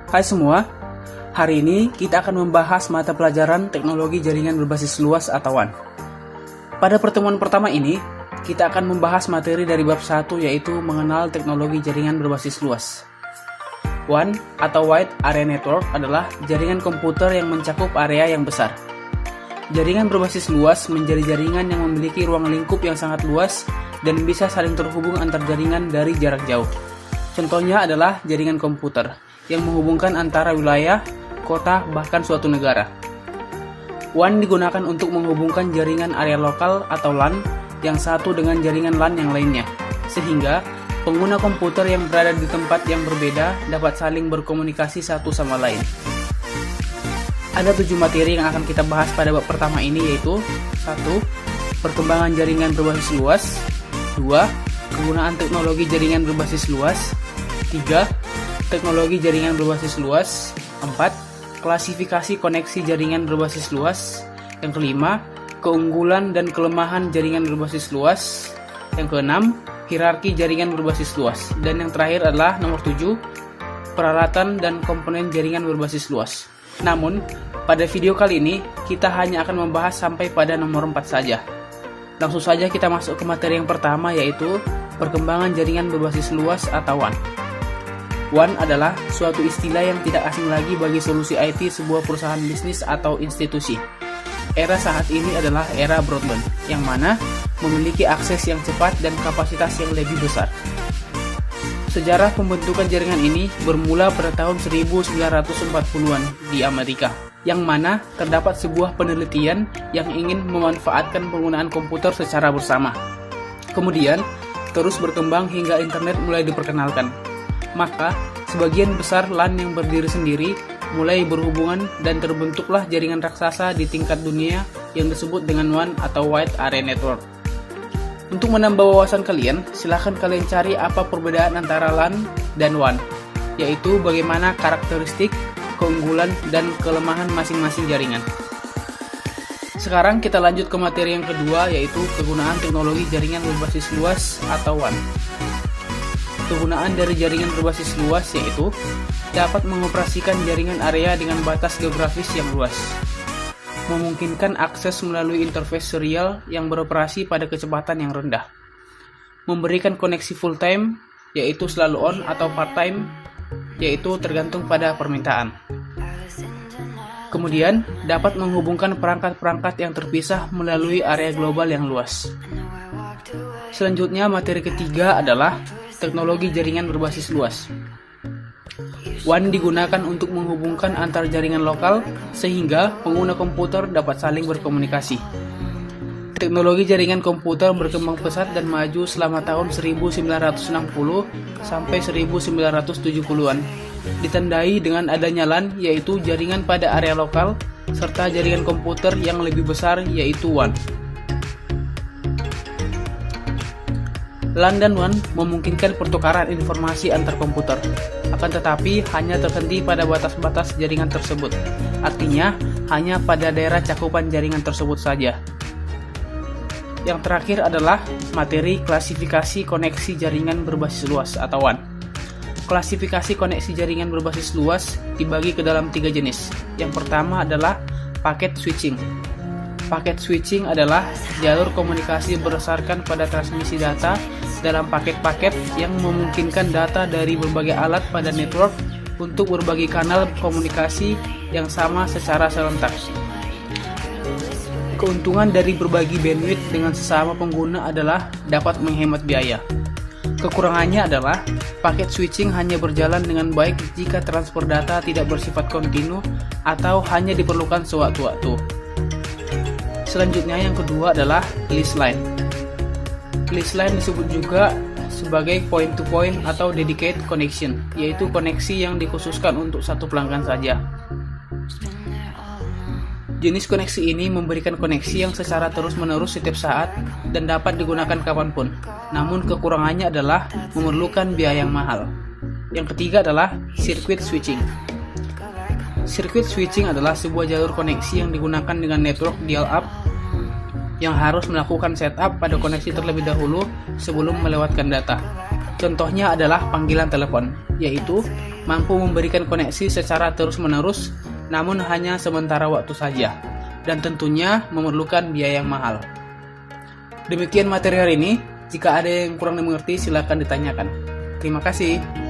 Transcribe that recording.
Hai semua, hari ini kita akan membahas mata pelajaran teknologi jaringan berbasis luas atau WAN. Pada pertemuan pertama ini, kita akan membahas materi dari bab 1 yaitu mengenal teknologi jaringan berbasis luas. WAN atau Wide Area Network adalah jaringan komputer yang mencakup area yang besar. Jaringan berbasis luas menjadi jaringan yang memiliki ruang lingkup yang sangat luas dan bisa saling terhubung antar jaringan dari jarak jauh. Contohnya adalah jaringan komputer yang menghubungkan antara wilayah, kota, bahkan suatu negara. WAN digunakan untuk menghubungkan jaringan area lokal atau LAN yang satu dengan jaringan LAN yang lainnya, sehingga pengguna komputer yang berada di tempat yang berbeda dapat saling berkomunikasi satu sama lain. Ada 7 materi yang akan kita bahas pada bab pertama ini yaitu 1. Perkembangan jaringan berbasis luas. 2. Kegunaan teknologi jaringan berbasis luas. 3. Teknologi jaringan berbasis luas. 4. Klasifikasi koneksi jaringan berbasis luas. Yang kelima, keunggulan dan kelemahan jaringan berbasis luas. Yang keenam, hierarki jaringan berbasis luas. Dan yang terakhir adalah nomor 7, peralatan dan komponen jaringan berbasis luas. Namun, pada video kali ini, kita hanya akan membahas sampai pada nomor 4 saja. Langsung saja kita masuk ke materi yang pertama yaitu perkembangan jaringan berbasis luas atau WAN. WAN adalah suatu istilah yang tidak asing lagi bagi solusi IT sebuah perusahaan bisnis atau institusi. Era saat ini adalah era broadband, yang mana memiliki akses yang cepat dan kapasitas yang lebih besar. Sejarah pembentukan jaringan ini bermula pada tahun 1940-an di Amerika, yang mana terdapat sebuah penelitian yang ingin memanfaatkan penggunaan komputer secara bersama. Kemudian, terus berkembang hingga internet mulai diperkenalkan. Maka, sebagian besar LAN yang berdiri sendiri mulai berhubungan dan terbentuklah jaringan raksasa di tingkat dunia yang disebut dengan WAN atau Wide Area Network. Untuk menambah wawasan kalian, silahkan kalian cari apa perbedaan antara LAN dan WAN, yaitu bagaimana karakteristik, keunggulan, dan kelemahan masing-masing jaringan. Sekarang kita lanjut ke materi yang kedua yaitu kegunaan teknologi jaringan berbasis luas atau WAN. Kegunaan dari jaringan berbasis luas yaitu dapat mengoperasikan jaringan area dengan batas geografis yang luas, memungkinkan akses melalui interface serial yang beroperasi pada kecepatan yang rendah, memberikan koneksi full time yaitu selalu on atau part time yaitu tergantung pada permintaan. Kemudian dapat menghubungkan perangkat-perangkat yang terpisah melalui area global yang luas. Selanjutnya materi ketiga adalah teknologi jaringan berbasis luas. WAN digunakan untuk menghubungkan antar jaringan lokal sehingga pengguna komputer dapat saling berkomunikasi. Teknologi jaringan komputer berkembang pesat dan maju selama tahun 1960 sampai 1970-an. Ditandai dengan adanya LAN yaitu jaringan pada area lokal serta jaringan komputer yang lebih besar yaitu WAN. LAN dan WAN memungkinkan pertukaran informasi antar komputer, akan tetapi hanya terhenti pada batas-batas jaringan tersebut. Artinya, hanya pada daerah cakupan jaringan tersebut saja. Yang terakhir adalah materi klasifikasi koneksi jaringan berbasis luas atau WAN. Klasifikasi koneksi jaringan berbasis luas dibagi ke dalam 3 jenis. Yang pertama adalah paket switching. Paket switching adalah jalur komunikasi berdasarkan pada transmisi data dalam paket-paket yang memungkinkan data dari berbagai alat pada network untuk berbagi kanal komunikasi yang sama secara serentak. Keuntungan dari berbagi bandwidth dengan sesama pengguna adalah dapat menghemat biaya. Kekurangannya adalah paket switching hanya berjalan dengan baik jika transfer data tidak bersifat kontinu atau hanya diperlukan sewaktu-waktu. Selanjutnya yang kedua adalah lease line. Lease line disebut juga sebagai point-to-point atau dedicated connection, yaitu koneksi yang dikhususkan untuk satu pelanggan saja. Jenis koneksi ini memberikan koneksi yang secara terus-menerus setiap saat dan dapat digunakan kapanpun. Namun kekurangannya adalah memerlukan biaya yang mahal. Yang ketiga adalah circuit switching. Circuit switching adalah sebuah jalur koneksi yang digunakan dengan network dial-up yang harus melakukan setup pada koneksi terlebih dahulu sebelum melewatkan data. Contohnya adalah panggilan telepon, yaitu mampu memberikan koneksi secara terus-menerus, namun hanya sementara waktu saja, dan tentunya memerlukan biaya yang mahal. Demikian materi hari ini. Jika ada yang kurang dimengerti, silakan ditanyakan. Terima kasih.